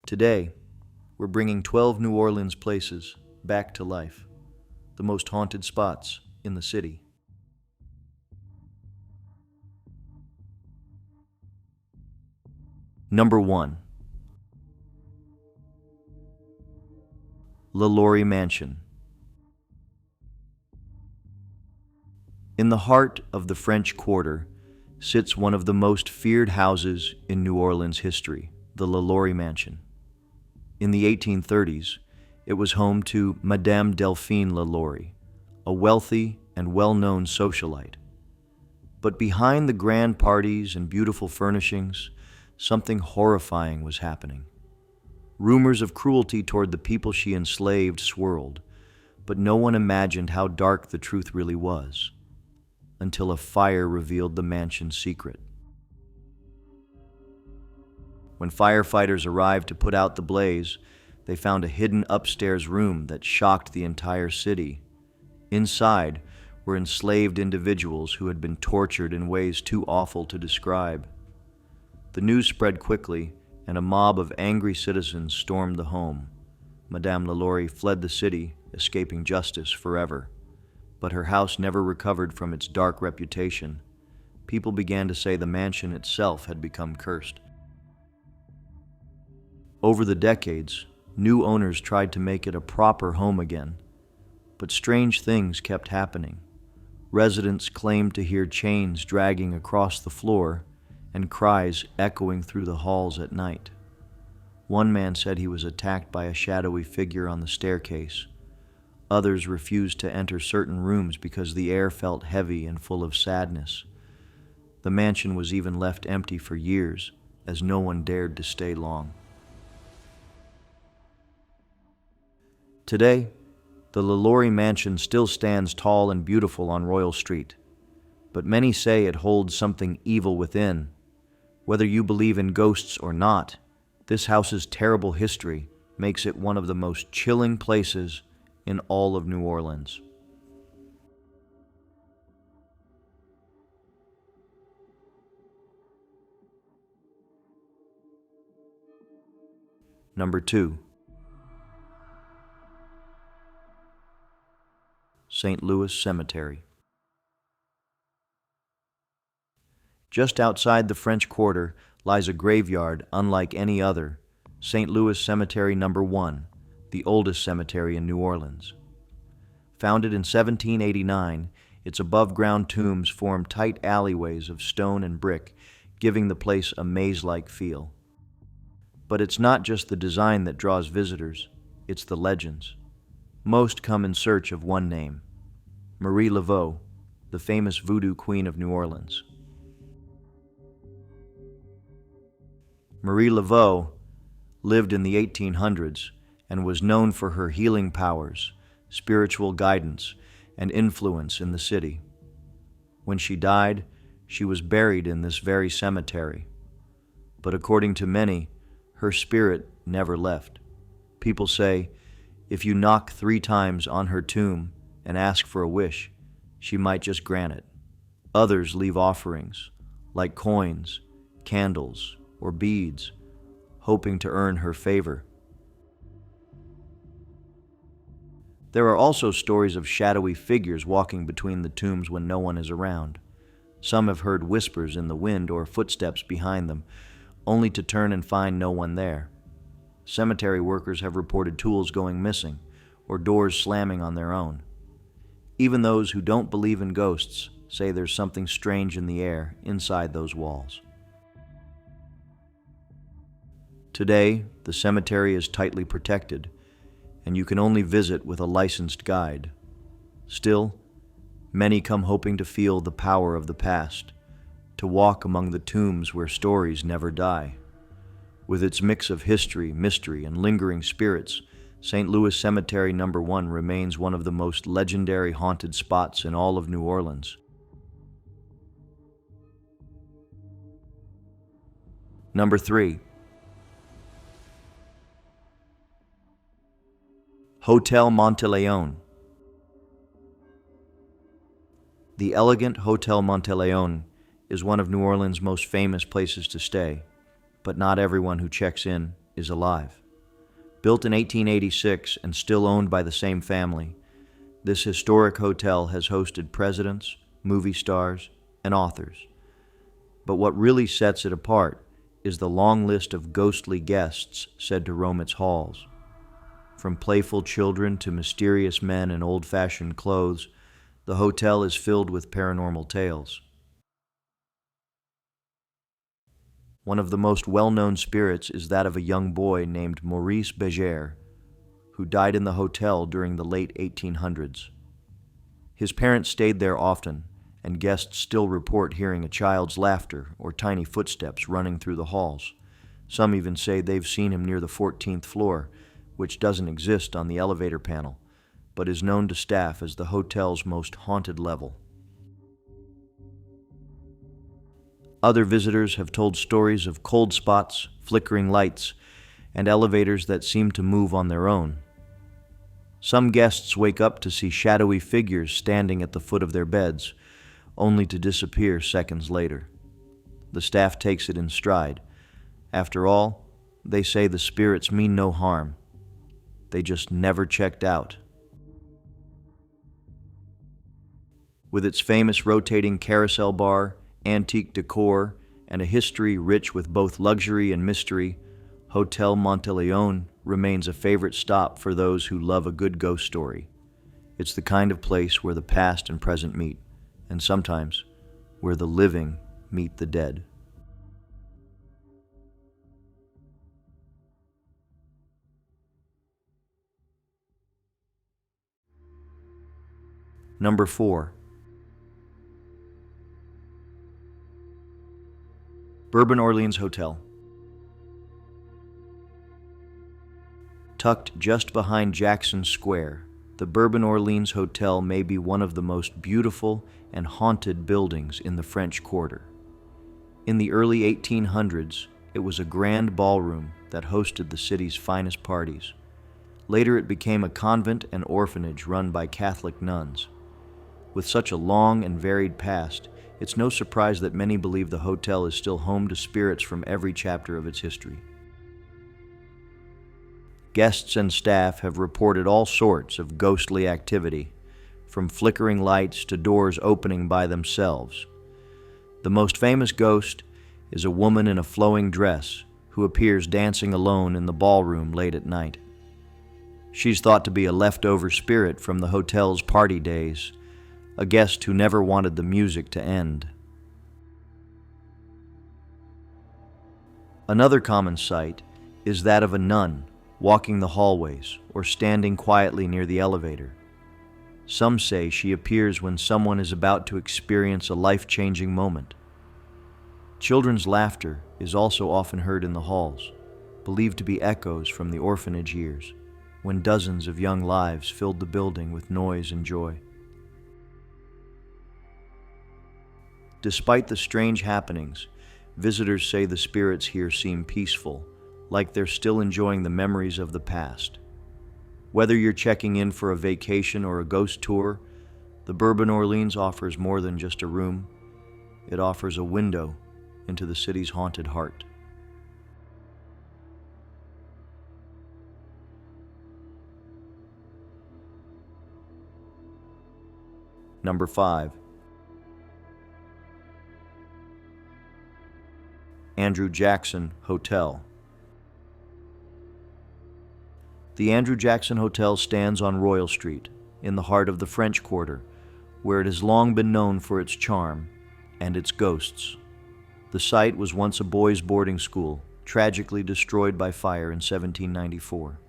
Today, we're bringing 12 New Orleans places back to life, the most haunted spots in the city. Number 1. Magnolia Mansion. In the heart of the French Quarter sits one of the most feared houses in New Orleans history, the Magnolia Mansion. In the 1830s, it was home to Madame Delphine Lalaurie, a wealthy and well-known socialite. But behind the grand parties and beautiful furnishings, something horrifying was happening. Rumors of cruelty toward the people she enslaved swirled, but no one imagined how dark the truth really was, until a fire revealed the mansion's secret. When firefighters arrived to put out the blaze, they found a hidden upstairs room that shocked the entire city. Inside were enslaved individuals who had been tortured in ways too awful to describe. The news spread quickly, and a mob of angry citizens stormed the home. Madame Lalaurie fled the city, escaping justice forever. But her house never recovered from its dark reputation. People began to say the mansion itself had become cursed. Over the decades, new owners tried to make it a proper home again, but strange things kept happening. Residents claimed to hear chains dragging across the floor and cries echoing through the halls at night. One man said he was attacked by a shadowy figure on the staircase. Others refused to enter certain rooms because the air felt heavy and full of sadness. The mansion was even left empty for years, as no one dared to stay long. Today, the Lalaurie Mansion still stands tall and beautiful on Royal Street, but many say it holds something evil within. Whether you believe in ghosts or not, this house's terrible history makes it one of the most chilling places in all of New Orleans. Number 2. St. Louis Cemetery. Just outside the French Quarter lies a graveyard unlike any other, St. Louis Cemetery No. 1, the oldest cemetery in New Orleans. Founded in 1789, its above-ground tombs form tight alleyways of stone and brick, giving the place a maze-like feel. But it's not just the design that draws visitors, it's the legends. Most come in search of one name, Marie Laveau, the famous voodoo queen of New Orleans. Marie Laveau lived in the 1800s and was known for her healing powers, spiritual guidance, and influence in the city. When she died, she was buried in this very cemetery. But according to many, her spirit never left. People say, if you knock 3 times on her tomb and ask for a wish, she might just grant it. Others leave offerings, like coins, candles, or beads, hoping to earn her favor. There are also stories of shadowy figures walking between the tombs when no one is around. Some have heard whispers in the wind or footsteps behind them, only to turn and find no one there. Cemetery workers have reported tools going missing or doors slamming on their own. Even those who don't believe in ghosts say there's something strange in the air inside those walls. Today, the cemetery is tightly protected, and you can only visit with a licensed guide. Still, many come hoping to feel the power of the past, to walk among the tombs where stories never die. With its mix of history, mystery, and lingering spirits, St. Louis Cemetery No. 1 remains one of the most legendary haunted spots in all of New Orleans. Number 3. Hotel Monteleone. The elegant Hotel Monteleone is one of New Orleans' most famous places to stay, but not everyone who checks in is alive. Built in 1886 and still owned by the same family, this historic hotel has hosted presidents, movie stars, and authors. But what really sets it apart is the long list of ghostly guests said to roam its halls. From playful children to mysterious men in old-fashioned clothes, the hotel is filled with paranormal tales. One of the most well-known spirits is that of a young boy named Maurice Béger, who died in the hotel during the late 1800s. His parents stayed there often, and guests still report hearing a child's laughter or tiny footsteps running through the halls. Some even say they've seen him near the 14th floor, which doesn't exist on the elevator panel, but is known to staff as the hotel's most haunted level. Other visitors have told stories of cold spots, flickering lights, and elevators that seem to move on their own. Some guests wake up to see shadowy figures standing at the foot of their beds, only to disappear seconds later. The staff takes it in stride. After all, they say the spirits mean no harm. They just never checked out. With its famous rotating carousel bar, antique decor, and a history rich with both luxury and mystery, Hotel Monteleone remains a favorite stop for those who love a good ghost story. It's the kind of place where the past and present meet, and sometimes where the living meet the dead. Number 4. Bourbon Orleans Hotel. Tucked just behind Jackson Square, the Bourbon Orleans Hotel may be one of the most beautiful and haunted buildings in the French Quarter. In the early 1800s, it was a grand ballroom that hosted the city's finest parties. Later it became a convent and orphanage run by Catholic nuns. With such a long and varied past, it's no surprise that many believe the hotel is still home to spirits from every chapter of its history. Guests and staff have reported all sorts of ghostly activity, from flickering lights to doors opening by themselves. The most famous ghost is a woman in a flowing dress who appears dancing alone in the ballroom late at night. She's thought to be a leftover spirit from the hotel's party days, a guest who never wanted the music to end. Another common sight is that of a nun walking the hallways or standing quietly near the elevator. Some say she appears when someone is about to experience a life-changing moment. Children's laughter is also often heard in the halls, believed to be echoes from the orphanage years, when dozens of young lives filled the building with noise and joy. Despite the strange happenings, visitors say the spirits here seem peaceful, like they're still enjoying the memories of the past. Whether you're checking in for a vacation or a ghost tour, the Bourbon Orleans offers more than just a room. It offers a window into the city's haunted heart. Number 5. Andrew Jackson Hotel. The Andrew Jackson Hotel stands on Royal Street, in the heart of the French Quarter, where it has long been known for its charm and its ghosts. The site was once a boys' boarding school, tragically destroyed by fire in 1794.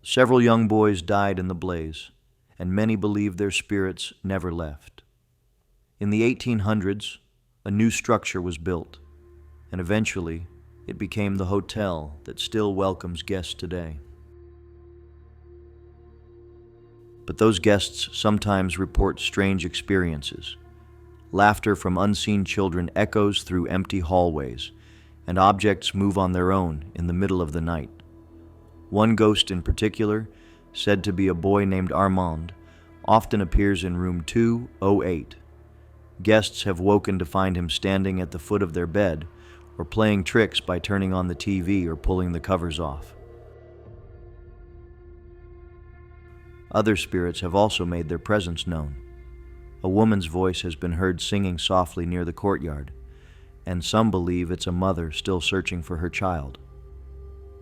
Several young boys died in the blaze, and many believe their spirits never left. In the 1800s, a new structure was built, and eventually it became the hotel that still welcomes guests today. But those guests sometimes report strange experiences. Laughter from unseen children echoes through empty hallways, and objects move on their own in the middle of the night. One ghost in particular, said to be a boy named Armand, often appears in room 208. Guests have woken to find him standing at the foot of their bed, or playing tricks by turning on the TV or pulling the covers off. Other spirits have also made their presence known. A woman's voice has been heard singing softly near the courtyard, and some believe it's a mother still searching for her child.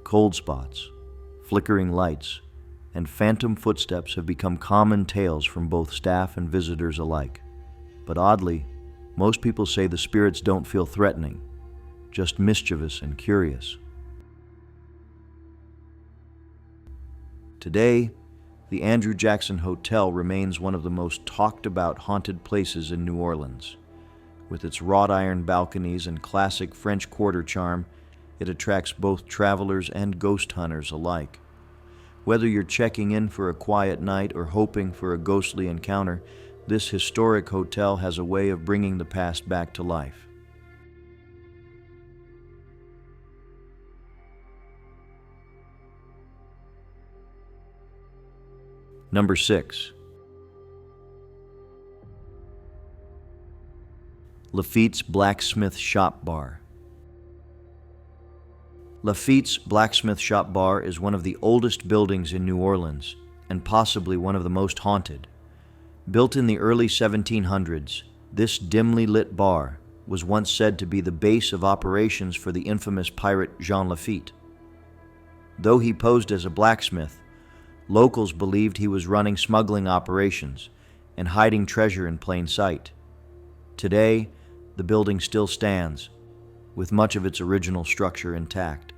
Cold spots, flickering lights, and phantom footsteps have become common tales from both staff and visitors alike. But oddly, most people say the spirits don't feel threatening, just mischievous and curious. Today, the Andrew Jackson Hotel remains one of the most talked about haunted places in New Orleans. With its wrought iron balconies and classic French Quarter charm, it attracts both travelers and ghost hunters alike. Whether you're checking in for a quiet night or hoping for a ghostly encounter, this historic hotel has a way of bringing the past back to life. Number 6. Lafitte's Blacksmith Shop Bar. Lafitte's Blacksmith Shop Bar is one of the oldest buildings in New Orleans, and possibly one of the most haunted. Built in the early 1700s, this dimly lit bar was once said to be the base of operations for the infamous pirate Jean Lafitte. Though he posed as a blacksmith, locals believed he was running smuggling operations and hiding treasure in plain sight. Today, the building still stands, with much of its original structure intact.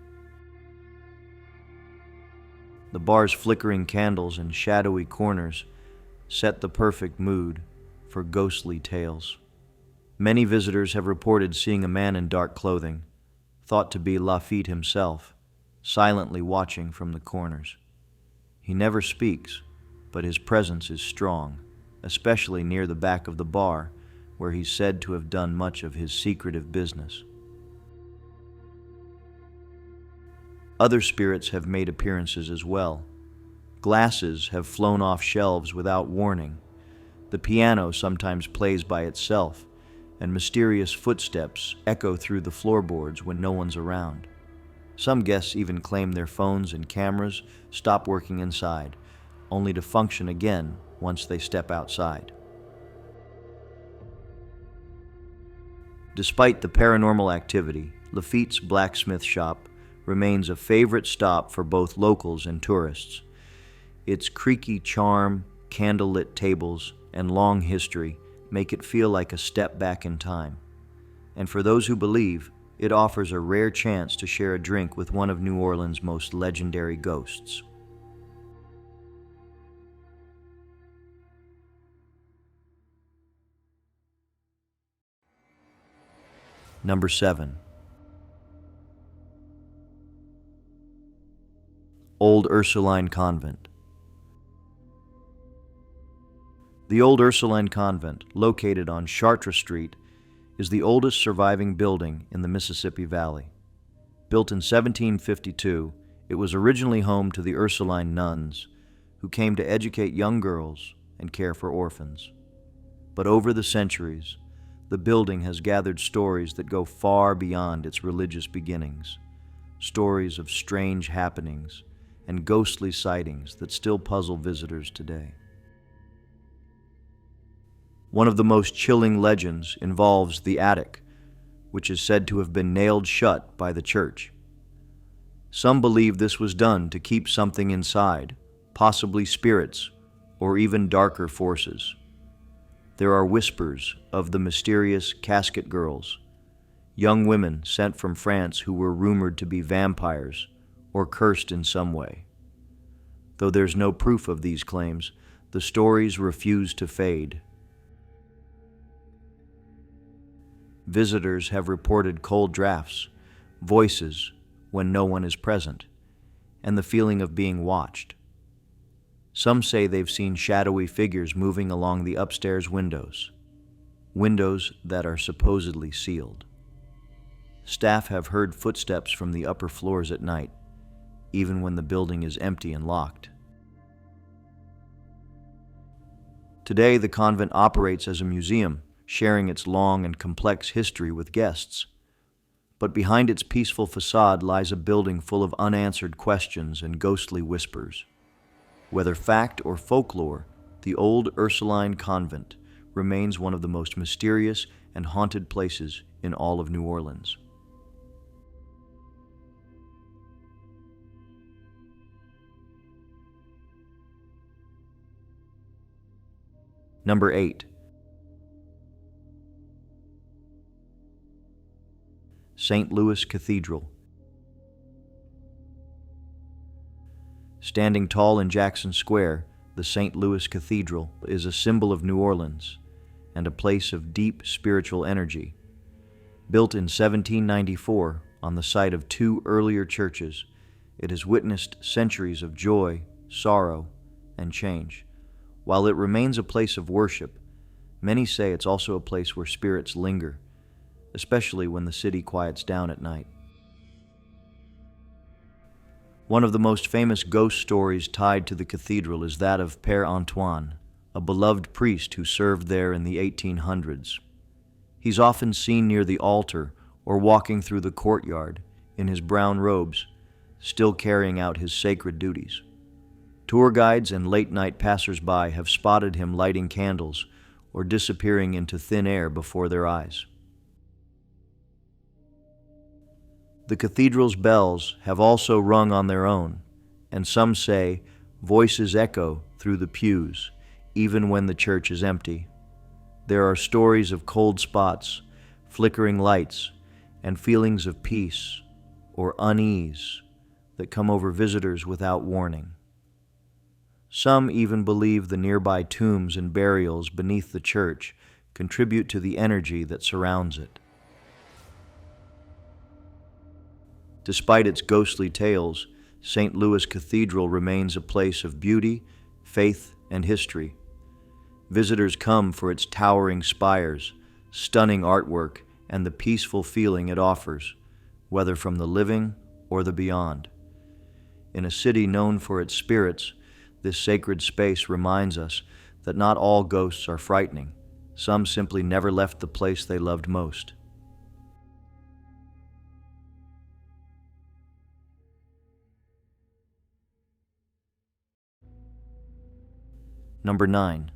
The bar's flickering candles and shadowy corners set the perfect mood for ghostly tales. Many visitors have reported seeing a man in dark clothing, thought to be Lafitte himself, silently watching from the corners. He never speaks, but his presence is strong, especially near the back of the bar, where he's said to have done much of his secretive business. Other spirits have made appearances as well. Glasses have flown off shelves without warning. The piano sometimes plays by itself, and mysterious footsteps echo through the floorboards when no one's around. Some guests even claim their phones and cameras stop working inside, only to function again once they step outside. Despite the paranormal activity, Lafitte's Blacksmith Shop remains a favorite stop for both locals and tourists. Its creaky charm, candlelit tables, and long history make it feel like a step back in time. And for those who believe, it offers a rare chance to share a drink with one of New Orleans' most legendary ghosts. Number 7. Old Ursuline Convent. The Old Ursuline Convent, located on Chartres Street, is the oldest surviving building in the Mississippi Valley. Built in 1752, it was originally home to the Ursuline nuns, who came to educate young girls and care for orphans. But over the centuries, the building has gathered stories that go far beyond its religious beginnings, stories of strange happenings and ghostly sightings that still puzzle visitors today. One of the most chilling legends involves the attic, which is said to have been nailed shut by the church. Some believe this was done to keep something inside, possibly spirits or even darker forces. There are whispers of the mysterious casket girls, young women sent from France who were rumored to be vampires or cursed in some way. Though there's no proof of these claims, the stories refuse to fade. Visitors have reported cold drafts, voices when no one is present, and the feeling of being watched. Some say they've seen shadowy figures moving along the upstairs windows that are supposedly sealed. Staff have heard footsteps from the upper floors at night, even when the building is empty and locked. Today, the convent operates as a museum, sharing its long and complex history with guests. But behind its peaceful facade lies a building full of unanswered questions and ghostly whispers. Whether fact or folklore, the old Ursuline Convent remains one of the most mysterious and haunted places in all of New Orleans. Number 8. St. Louis Cathedral. Standing tall in Jackson Square, the St. Louis Cathedral is a symbol of New Orleans and a place of deep spiritual energy. Built in 1794 on the site of two earlier churches, it has witnessed centuries of joy, sorrow, and change. While it remains a place of worship, many say it's also a place where spirits linger, especially when the city quiets down at night. One of the most famous ghost stories tied to the cathedral is that of Père Antoine, a beloved priest who served there in the 1800s. He's often seen near the altar or walking through the courtyard in his brown robes, still carrying out his sacred duties. Tour guides and late-night passers-by have spotted him lighting candles or disappearing into thin air before their eyes. The cathedral's bells have also rung on their own, and some say voices echo through the pews, even when the church is empty. There are stories of cold spots, flickering lights, and feelings of peace or unease that come over visitors without warning. Some even believe the nearby tombs and burials beneath the church contribute to the energy that surrounds it. Despite its ghostly tales, St. Louis Cathedral remains a place of beauty, faith, and history. Visitors come for its towering spires, stunning artwork, and the peaceful feeling it offers, whether from the living or the beyond. In a city known for its spirits, this sacred space reminds us that not all ghosts are frightening. Some simply never left the place they loved most. Number 9.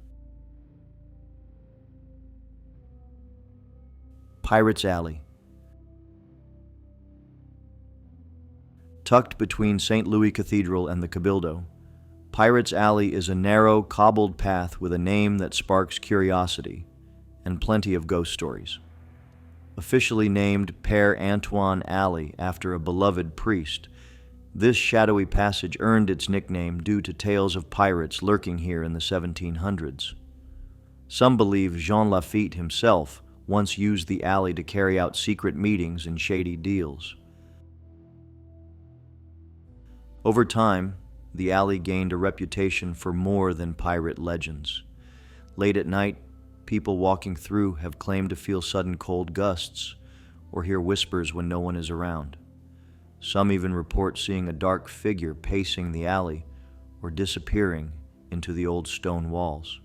Pirates Alley. Tucked between St. Louis Cathedral and the Cabildo, Pirates Alley is a narrow, cobbled path with a name that sparks curiosity and plenty of ghost stories. Officially named Père Antoine Alley after a beloved priest, this shadowy passage earned its nickname due to tales of pirates lurking here in the 1700s. Some believe Jean Lafitte himself once used the alley to carry out secret meetings and shady deals. Over time, the alley gained a reputation for more than pirate legends. Late at night, people walking through have claimed to feel sudden cold gusts or hear whispers when no one is around. Some even report seeing a dark figure pacing the alley or disappearing into the old stone walls.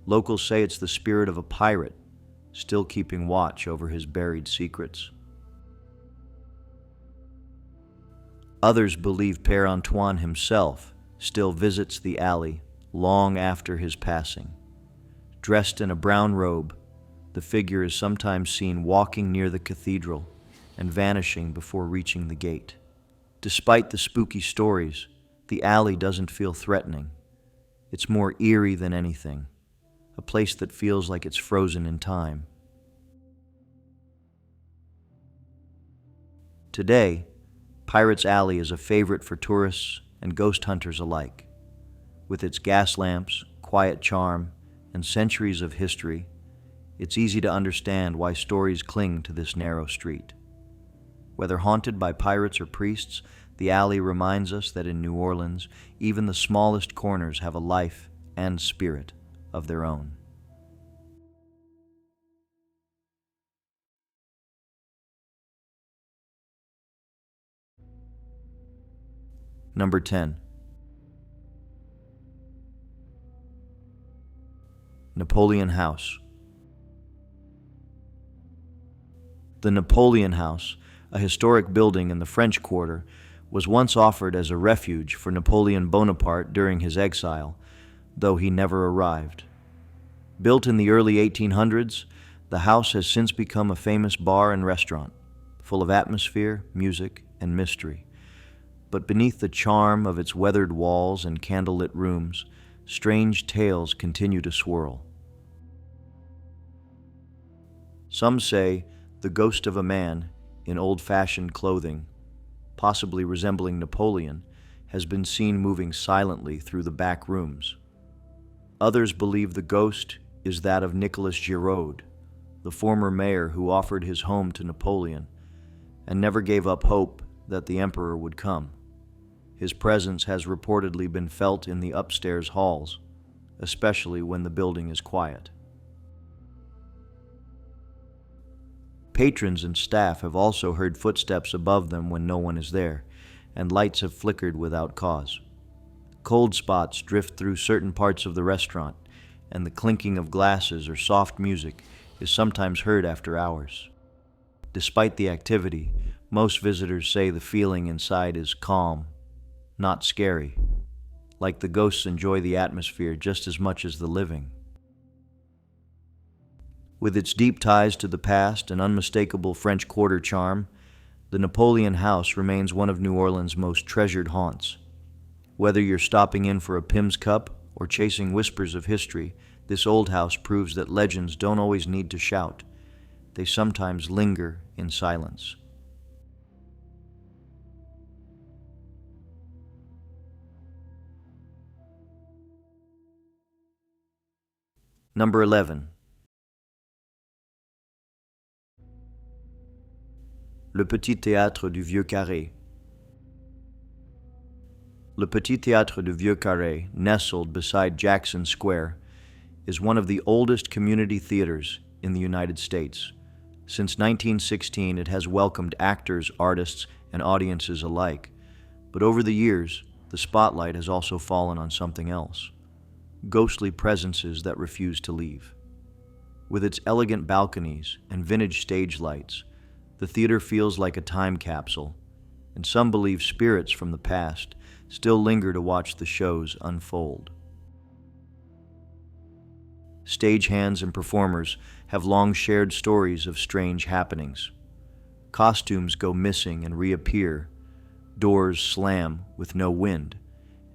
Locals say it's the spirit of a pirate, still keeping watch over his buried secrets. Others believe Père Antoine himself still visits the alley long after his passing. Dressed in a brown robe, the figure is sometimes seen walking near the cathedral and vanishing before reaching the gate. Despite the spooky stories, the alley doesn't feel threatening. It's more eerie than anything, a place that feels like it's frozen in time. Today, Pirates Alley is a favorite for tourists and ghost hunters alike. With its gas lamps, quiet charm, and centuries of history, it's easy to understand why stories cling to this narrow street. Whether haunted by pirates or priests, the alley reminds us that in New Orleans, even the smallest corners have a life and spirit of their own. Number 10. Napoleon House. The Napoleon House, a historic building in the French Quarter, was once offered as a refuge for Napoleon Bonaparte during his exile, though he never arrived. Built in the early 1800s, the house has since become a famous bar and restaurant, full of atmosphere, music, and mystery. But beneath the charm of its weathered walls and candlelit rooms, strange tales continue to swirl. Some say the ghost of a man in old-fashioned clothing, possibly resembling Napoleon, has been seen moving silently through the back rooms. Others believe the ghost is that of Nicolas Giraud, the former mayor who offered his home to Napoleon and never gave up hope that the emperor would come. His presence has reportedly been felt in the upstairs halls, especially when the building is quiet. Patrons and staff have also heard footsteps above them when no one is there, and lights have flickered without cause. Cold spots drift through certain parts of the restaurant, and the clinking of glasses or soft music is sometimes heard after hours. Despite the activity, most visitors say the feeling inside is calm, not scary, like the ghosts enjoy the atmosphere just as much as the living. With its deep ties to the past and unmistakable French Quarter charm, the Napoleon House remains one of New Orleans' most treasured haunts. Whether you're stopping in for a Pim's Cup or chasing whispers of history, this old house proves that legends don't always need to shout. They sometimes linger in silence. Number 11. Le Petit Theatre du Vieux Carré. Le Petit Theatre du Vieux Carré, nestled beside Jackson Square, is one of the oldest community theaters in the United States. Since 1916, it has welcomed actors, artists, and audiences alike. But over the years, the spotlight has also fallen on something else: ghostly presences that refuse to leave. With its elegant balconies and vintage stage lights, the theater feels like a time capsule, and some believe spirits from the past still linger to watch the shows unfold. Stagehands and performers have long shared stories of strange happenings. Costumes go missing and reappear, doors slam with no wind,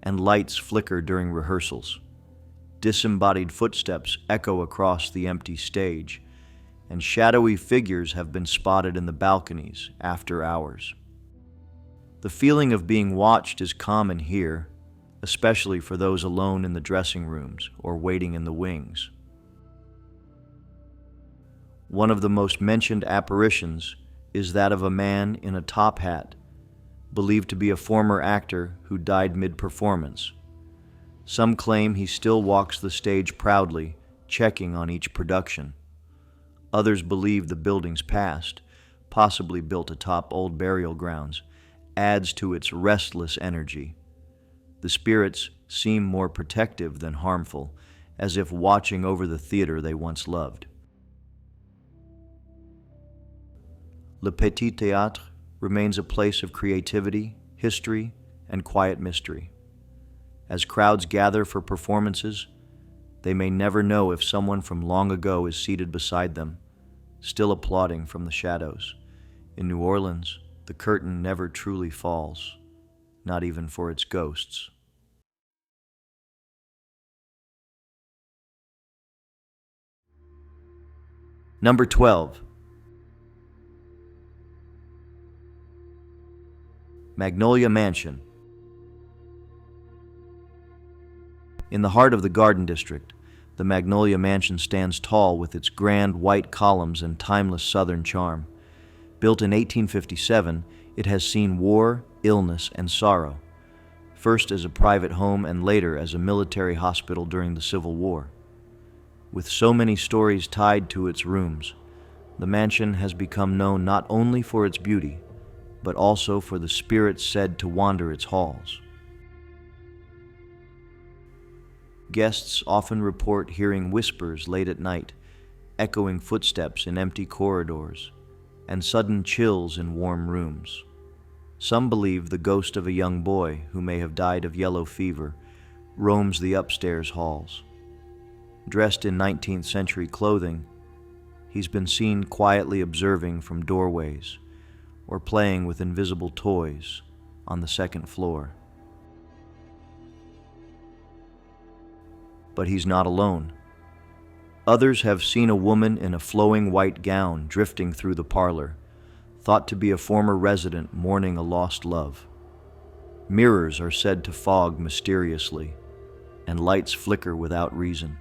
and lights flicker during rehearsals. Disembodied footsteps echo across the empty stage, and shadowy figures have been spotted in the balconies after hours. The feeling of being watched is common here, especially for those alone in the dressing rooms or waiting in the wings. One of the most mentioned apparitions is that of a man in a top hat, believed to be a former actor who died mid-performance. Some claim he still walks the stage proudly, checking on each production. Others believe the building's past, possibly built atop old burial grounds, adds to its restless energy. The spirits seem more protective than harmful, as if watching over the theater they once loved. Le Petit Theatre remains a place of creativity, history, and quiet mystery. As crowds gather for performances, they may never know if someone from long ago is seated beside them, still applauding from the shadows. In New Orleans, the curtain never truly falls, not even for its ghosts. Number 12. Magnolia Mansion. In the heart of the Garden District, the Magnolia Mansion stands tall with its grand white columns and timeless Southern charm. Built in 1857, it has seen war, illness, and sorrow, first as a private home and later as a military hospital during the Civil War. With so many stories tied to its rooms, the mansion has become known not only for its beauty, but also for the spirits said to wander its halls. Guests often report hearing whispers late at night, echoing footsteps in empty corridors, and sudden chills in warm rooms. Some believe the ghost of a young boy who may have died of yellow fever roams the upstairs halls. Dressed in 19th century clothing, he's been seen quietly observing from doorways or playing with invisible toys on the second floor. But he's not alone. Others have seen a woman in a flowing white gown drifting through the parlor, thought to be a former resident mourning a lost love. Mirrors are said to fog mysteriously, and lights flicker without reason.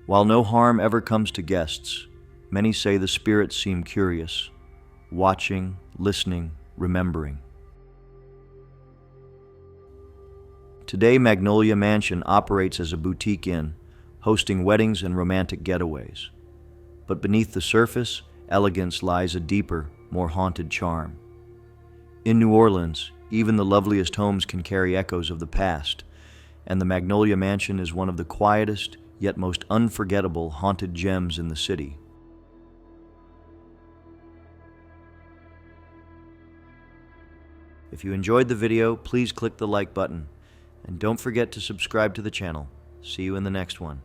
While no harm ever comes to guests, many say the spirits seem curious, watching, listening, remembering. Today, Magnolia Mansion operates as a boutique inn, hosting weddings and romantic getaways. But beneath the surface, elegance lies a deeper, more haunted charm. In New Orleans, even the loveliest homes can carry echoes of the past, and the Magnolia Mansion is one of the quietest, yet most unforgettable haunted gems in the city. If you enjoyed the video, please click the like button, and don't forget to subscribe to the channel. See you in the next one.